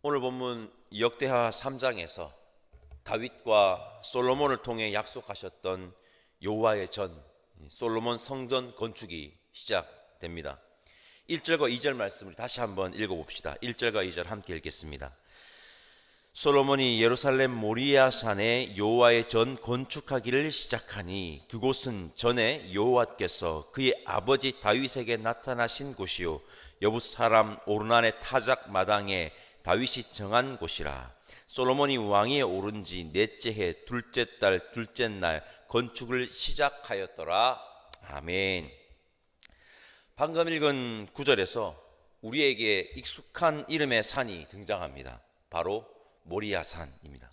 오늘 본문 역대하 3장에서 다윗과 솔로몬을 통해 약속하셨던 여호와의 전, 솔로몬 성전 건축이 시작됩니다. 1절과 2절 말씀을 다시 한번 읽어봅시다. 1절과 2절 함께 읽겠습니다. 솔로몬이 예루살렘 모리아 산에 여호와의 전 건축하기를 시작하니 그곳은 전에 여호와께서 그의 아버지 다윗에게 나타나신 곳이요 여붓 사람 오르난의 타작 마당에 다윗이 정한 곳이라. 솔로몬이 왕위에 오른 지 넷째 해 둘째 달 둘째 날 건축을 시작하였더라. 아멘. 방금 읽은 구절에서 우리에게 익숙한 이름의 산이 등장합니다. 바로 모리아산입니다.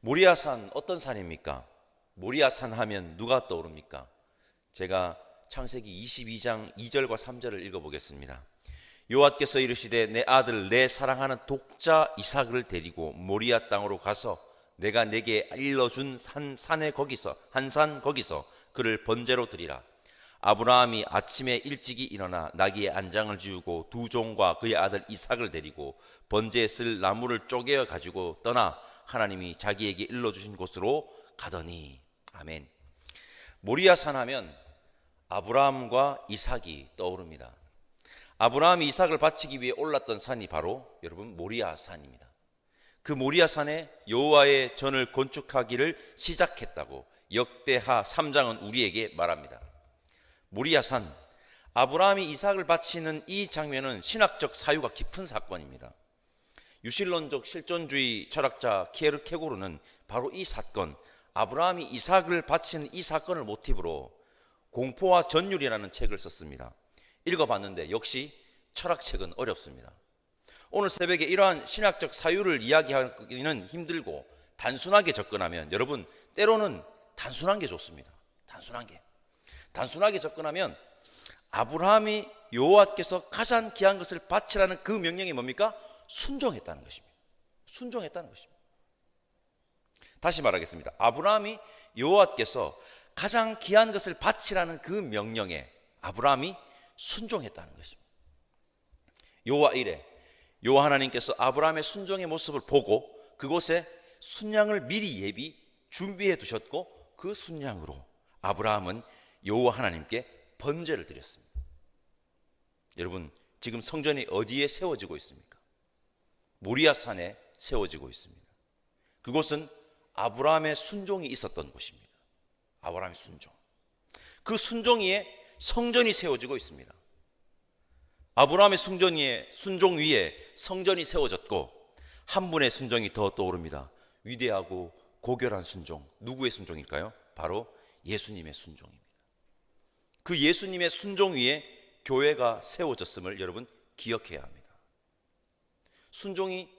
모리아산, 어떤 산입니까? 모리아산 하면 누가 떠오릅니까? 제가 창세기 22장 2절과 3절을 읽어보겠습니다. 여호와께서 이르시되 내 아들 내 사랑하는 독자 이삭을 데리고 모리아 땅으로 가서 내가 내게 일러준 한 산 거기서 그를 번제로 드리라. 아브라함이 아침에 일찍이 일어나 나귀의 안장을 지우고 두 종과 그의 아들 이삭을 데리고 번제에 쓸 나무를 쪼개어 가지고 떠나 하나님이 자기에게 일러주신 곳으로 가더니. 아멘. 모리아산 하면 아브라함과 이삭이 떠오릅니다. 아브라함이 이삭을 바치기 위해 올랐던 산이 바로 여러분 모리아산입니다. 그 모리아산에 여호와의 전을 건축하기를 시작했다고 역대하 3장은 우리에게 말합니다. 모리아산, 아브라함이 이삭을 바치는 이 장면은 신학적 사유가 깊은 사건입니다. 유실론적 실존주의 철학자 키에르케고르는 바로 이 사건, 아브라함이 이삭을 바치는 이 사건을 모티브로 공포와 전율이라는 책을 썼습니다. 읽어봤는데 역시 철학책은 어렵습니다. 오늘 새벽에 이러한 신학적 사유를 이야기하기는 힘들고 단순하게 접근하면, 여러분 때로는 단순한 게 좋습니다. 단순하게 접근하면 아브라함이 여호와께서 가장 귀한 것을 바치라는 그 명령이 뭡니까? 순종했다는 것입니다. 다시 말하겠습니다. 아브라함이 여호와께서 가장 귀한 것을 바치라는 그 명령에 아브라함이 순종했다는 것입니다. 여호와 이래, 여호와 하나님께서 아브라함의 순종의 모습을 보고 그곳에 순양을 미리 준비해 두셨고 그 순양으로 아브라함은 여호와 하나님께 번제를 드렸습니다. 여러분, 지금 성전이 어디에 세워지고 있습니까? 모리아산에 세워지고 있습니다. 그곳은 아브라함의 순종이 있었던 곳입니다. 아브라함의 순종. 그 순종 위에 성전이 세워지고 있습니다. 아브라함의 순종 위에 성전이 세워졌고 한 분의 순종이 더 떠오릅니다. 위대하고 고결한 순종. 누구의 순종일까요? 바로 예수님의 순종입니다. 그 예수님의 순종 위에 교회가 세워졌음을 여러분 기억해야 합니다. 순종이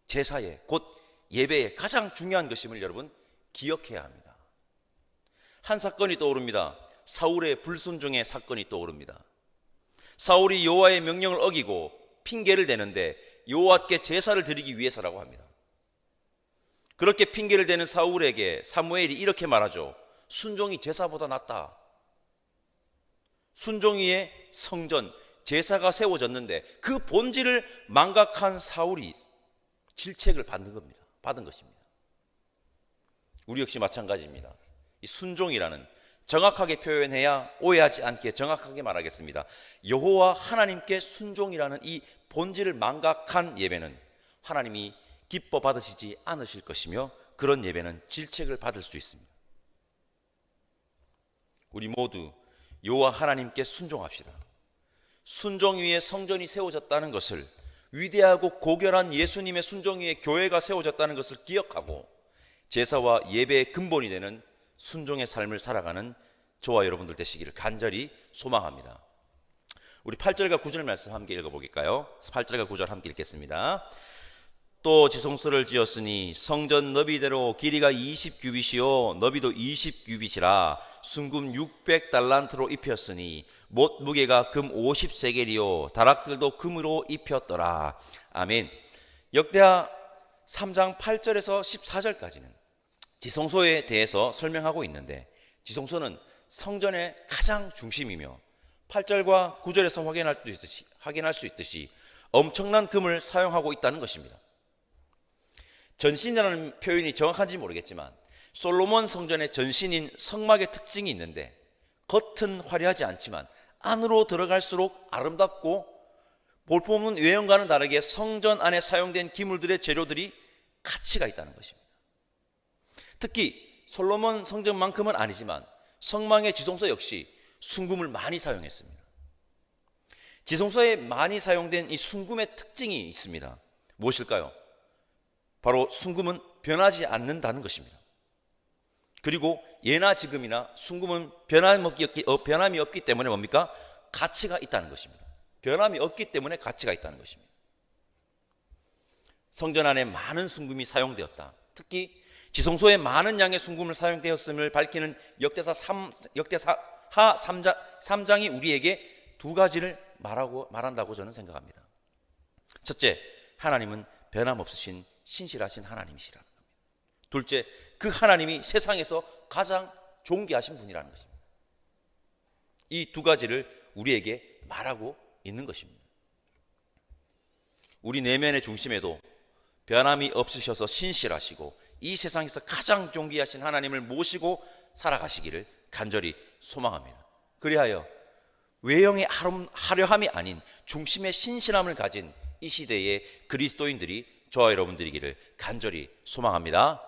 제사에 곧 예배에 가장 중요한 것임을 여러분 기억해야 합니다. 한 사건이 떠오릅니다. 사울의 불순종의 사건이 떠오릅니다. 사울이 여호와의 명령을 어기고 핑계를 대는데 여호와께 제사를 드리기 위해서라고 합니다. 그렇게 핑계를 대는 사울에게 사무엘이 이렇게 말하죠. 순종이 제사보다 낫다. 순종 위에 성전, 제사가 세워졌는데 그 본질을 망각한 사울이 질책을 받은 것입니다. 우리 역시 마찬가지입니다. 이 순종이라는, 정확하게 표현해야 오해하지 않게 정확하게 말하겠습니다. 여호와 하나님께 순종이라는 이 본질을 망각한 예배는 하나님이 기뻐 받으시지 않으실 것이며 그런 예배는 질책을 받을 수 있습니다. 우리 모두 여호와 하나님께 순종합시다. 순종 위에 성전이 세워졌다는 것을, 위대하고 고결한 예수님의 순종 위에 교회가 세워졌다는 것을 기억하고 제사와 예배의 근본이 되는 순종의 삶을 살아가는 저와 여러분들 되시기를 간절히 소망합니다. 우리 8절과 9절 말씀 함께 읽어볼까요? 8절과 9절 함께 읽겠습니다. 또 지성소를 지었으니 성전 너비대로 길이가 20규빗이요 너비도 20규빗이라 순금 600달란트로 입혔으니 못 무게가 금 50세겔이요 다락들도 금으로 입혔더라. 아멘. 역대하 3장 8절에서 14절까지는 지성소에 대해서 설명하고 있는데, 지성소는 성전의 가장 중심이며 8절과 9절에서 확인할 수 있듯이 엄청난 금을 사용하고 있다는 것입니다. 전신이라는 표현이 정확한지 모르겠지만 솔로몬 성전의 전신인 성막의 특징이 있는데, 겉은 화려하지 않지만 안으로 들어갈수록 아름답고 볼품없는 외형과는 다르게 성전 안에 사용된 기물들의 재료들이 가치가 있다는 것입니다. 특히 솔로몬 성전만큼은 아니지만 성막의 지성소 역시 순금을 많이 사용했습니다. 지성소에 많이 사용된 이 순금의 특징이 있습니다. 무엇일까요? 바로 순금은 변하지 않는다는 것입니다. 그리고 예나 지금이나 순금은 변함이 없기 때문에 뭡니까? 가치가 있다는 것입니다. 변함이 없기 때문에 가치가 있다는 것입니다. 성전 안에 많은 순금이 사용되었다. 특히 지성소에 많은 양의 순금을 사용되었음을 밝히는 역대하 3장이 우리에게 두 가지를 말한다고 저는 생각합니다. 첫째, 하나님은 변함없으신 신실하신 하나님이시라는 겁니다. 둘째, 그 하나님이 세상에서 가장 존귀하신 분이라는 것입니다. 이 두 가지를 우리에게 말하고 있는 것입니다. 우리 내면의 중심에도 변함이 없으셔서 신실하시고 이 세상에서 가장 존귀하신 하나님을 모시고 살아가시기를 간절히 소망합니다. 그리하여 외형의 화려함이 아닌 중심의 신실함을 가진 이 시대의 그리스도인들이 저와 여러분들이기를 간절히 소망합니다.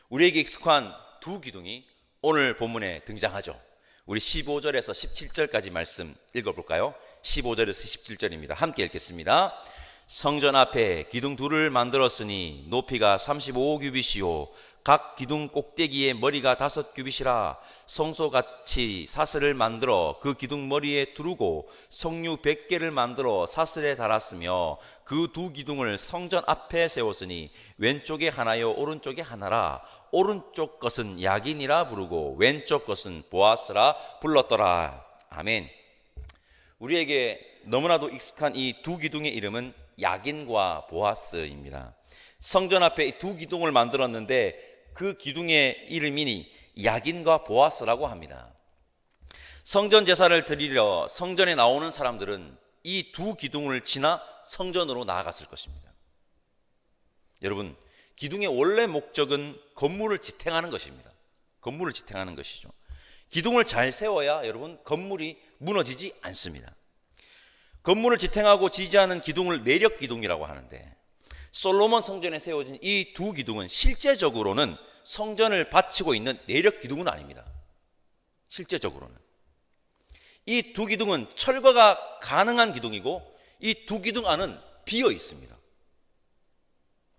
우리에게 익숙한 두 기둥이 오늘 본문에 등장하죠. 우리 15절에서 17절까지 말씀 읽어볼까요? 15절에서 17절입니다. 함께 읽겠습니다. 성전 앞에 기둥 둘을 만들었으니 높이가 35규빗이요 각 기둥 꼭대기에 머리가 5규빗이라 성소같이 사슬을 만들어 그 기둥 머리에 두르고 석류 100개를 만들어 사슬에 달았으며 그 두 기둥을 성전 앞에 세웠으니 왼쪽에 하나요 오른쪽에 하나라. 오른쪽 것은 야긴이라 부르고 왼쪽 것은 보아스라 불렀더라. 아멘. 우리에게 너무나도 익숙한 이 두 기둥의 이름은 야긴과 보아스입니다. 성전 앞에 이 두 기둥을 만들었는데 그 기둥의 이름이 야긴과 보아스라고 합니다. 성전 제사를 드리려 성전에 나오는 사람들은 이 두 기둥을 지나 성전으로 나아갔을 것입니다. 여러분, 기둥의 원래 목적은 건물을 지탱하는 것입니다. 건물을 지탱하는 것이죠. 기둥을 잘 세워야 여러분 건물이 무너지지 않습니다. 건물을 지탱하고 지지하는 기둥을 내력 기둥이라고 하는데, 솔로몬 성전에 세워진 이 두 기둥은 실제적으로는 성전을 받치고 있는 내력 기둥은 아닙니다. 실제적으로는 이 두 기둥은 철거가 가능한 기둥이고 이 두 기둥 안은 비어 있습니다.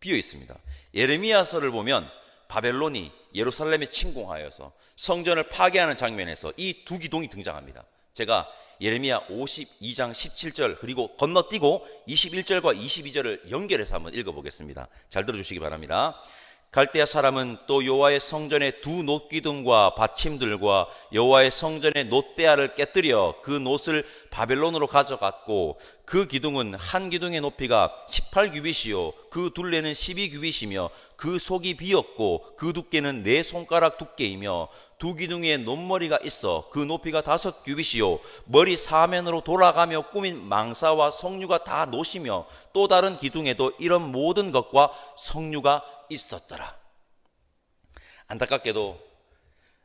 비어 있습니다. 예레미야서를 보면 바벨론이 예루살렘에 침공하여서 성전을 파괴하는 장면에서 이 두 기둥이 등장합니다. 제가 예레미야 52장 17절 그리고 건너뛰고 21절과 22절을 연결해서 한번 읽어보겠습니다. 잘 들어주시기 바랍니다. 갈대아 사람은 또 여호와의 성전의 두 놋기둥과 받침들과 여호와의 성전의 놋대야를 깨뜨려 그 놋을 바벨론으로 가져갔고 그 기둥은 한 기둥의 높이가 18규빗이요 그 둘레는 12규빗이며 그 속이 비었고 그 두께는 4손가락 두께이며 두 기둥에 놋머리가 있어 그 높이가 5규빗이요 머리 사면으로 돌아가며 꾸민 망사와 석류가 다 놋이며 또 다른 기둥에도 이런 모든 것과 석류가 있었더라. 안타깝게도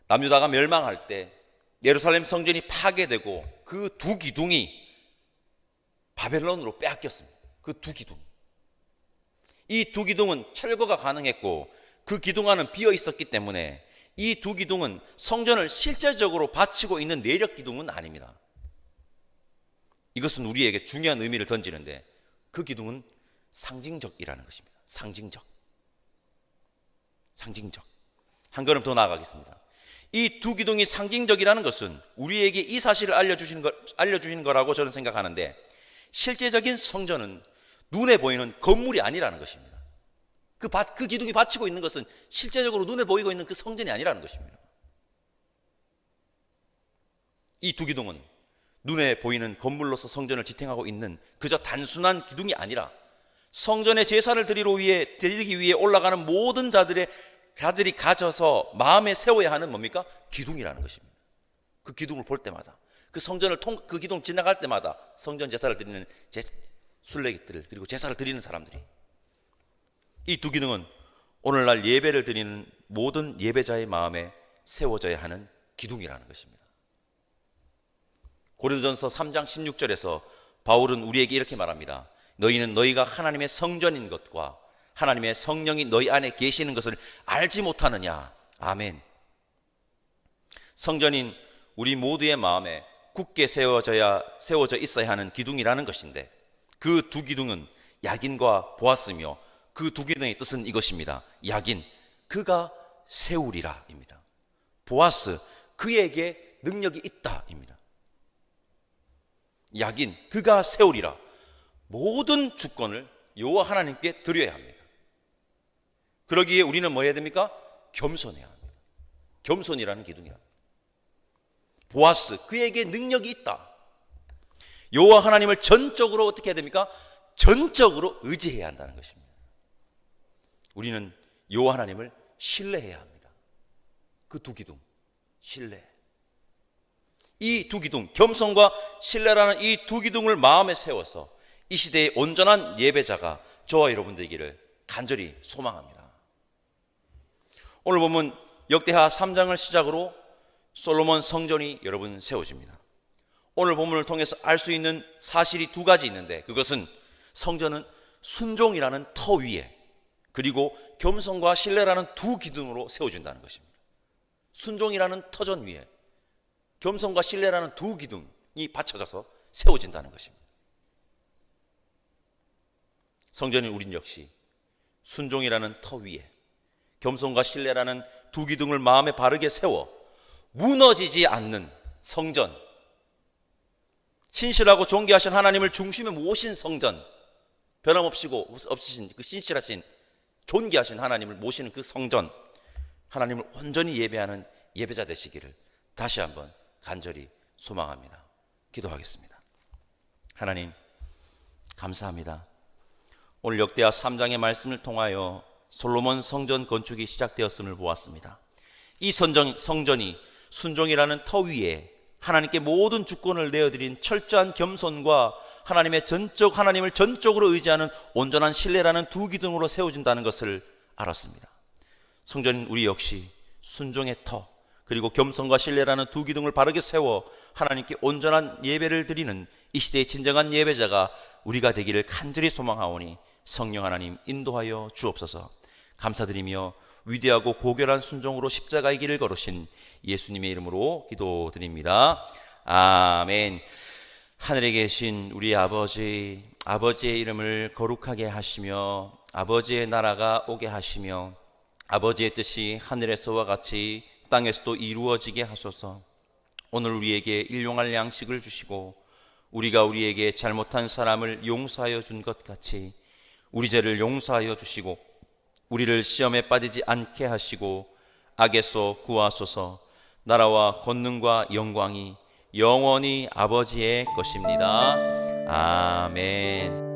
남유다가 멸망할 때 예루살렘 성전이 파괴되고 그 두 기둥이 바벨론으로 빼앗겼습니다. 그 두 기둥. 이 두 기둥은 철거가 가능했고 그 기둥 안은 비어 있었기 때문에 이 두 기둥은 성전을 실제적으로 바치고 있는 내력 기둥은 아닙니다. 이것은 우리에게 중요한 의미를 던지는데 그 기둥은 상징적이라는 것입니다. 상징적. 한 걸음 더 나아가겠습니다. 이 두 기둥이 상징적이라는 것은 우리에게 이 사실을 알려주시는 거라고 저는 생각하는데, 실제적인 성전은 눈에 보이는 건물이 아니라는 것입니다. 그 기둥이 받치고 있는 것은 실제적으로 눈에 보이고 있는 그 성전이 아니라는 것입니다. 이 두 기둥은 눈에 보이는 건물로서 성전을 지탱하고 있는 그저 단순한 기둥이 아니라 성전의 제사를 드리기 위해 올라가는 모든 자들이 가져서 마음에 세워야 하는 뭡니까? 기둥이라는 것입니다. 그 기둥을 볼 때마다, 그 기둥을 지나갈 때마다 성전 제사를 드리는 순례객들, 그리고 제사를 드리는 사람들이 이 두 기둥은 오늘날 예배를 드리는 모든 예배자의 마음에 세워져야 하는 기둥이라는 것입니다. 고린도전서 3장 16절에서 바울은 우리에게 이렇게 말합니다. 너희는 너희가 하나님의 성전인 것과 하나님의 성령이 너희 안에 계시는 것을 알지 못하느냐. 아멘. 성전인 우리 모두의 마음에 굳게 세워져 있어야 하는 기둥이라는 것인데, 그 두 기둥은 야긴과 보아스며 그 두 기둥의 뜻은 이것입니다. 야긴, 그가 세우리라 입니다. 보아스, 그에게 능력이 있다 입니다. 야긴, 그가 세우리라. 모든 주권을 여호와 하나님께 드려야 합니다. 그러기에 우리는 뭐 해야 됩니까? 겸손해야 합니다. 겸손이라는 기둥이랍니다. 보아스, 그에게 능력이 있다. 여호와 하나님을 전적으로 어떻게 해야 됩니까? 전적으로 의지해야 한다는 것입니다. 우리는 여호와 하나님을 신뢰해야 합니다. 그 두 기둥, 신뢰. 이 두 기둥, 겸손과 신뢰라는 이 두 기둥을 마음에 세워서 이 시대의 온전한 예배자가 저와 여러분 되기를 간절히 소망합니다. 오늘 보면 역대하 3장을 시작으로 솔로몬 성전이 여러분 세워집니다. 오늘 본문을 통해서 알 수 있는 사실이 두 가지 있는데, 그것은 성전은 순종이라는 터 위에, 그리고 겸손과 신뢰라는 두 기둥으로 세워진다는 것입니다. 순종이라는 터전 위에 겸손과 신뢰라는 두 기둥이 받쳐져서 세워진다는 것입니다. 성전인 우린 역시 순종이라는 터 위에 겸손과 신뢰라는 두 기둥을 마음에 바르게 세워 무너지지 않는 성전, 신실하고 존귀하신 하나님을 중심에 모신 성전, 변함없으신 그 신실하신 존귀하신 하나님을 모시는 그 성전, 하나님을 온전히 예배하는 예배자 되시기를 다시 한번 간절히 소망합니다. 기도하겠습니다. 하나님, 감사합니다. 오늘 역대하 3장의 말씀을 통하여 솔로몬 성전 건축이 시작되었음을 보았습니다. 이 성전이 순종이라는 터 위에 하나님께 모든 주권을 내어드린 철저한 겸손과 하나님을 전적으로 의지하는 온전한 신뢰라는 두 기둥으로 세워진다는 것을 알았습니다. 성전인 우리 역시 순종의 터, 그리고 겸손과 신뢰라는 두 기둥을 바르게 세워 하나님께 온전한 예배를 드리는 이 시대의 진정한 예배자가 우리가 되기를 간절히 소망하오니 성령 하나님 인도하여 주옵소서. 감사드리며 위대하고 고결한 순종으로 십자가의 길을 걸으신 예수님의 이름으로 기도드립니다. 아멘. 하늘에 계신 우리 아버지, 아버지의 이름을 거룩하게 하시며 아버지의 나라가 오게 하시며 아버지의 뜻이 하늘에서와 같이 땅에서도 이루어지게 하소서. 오늘 우리에게 일용할 양식을 주시고 우리가 우리에게 잘못한 사람을 용서하여 준 것 같이 우리 죄를 용서하여 주시고 우리를 시험에 빠지지 않게 하시고 악에서 구하소서. 나라와 권능과 영광이 영원히 아버지의 것입니다. 아멘.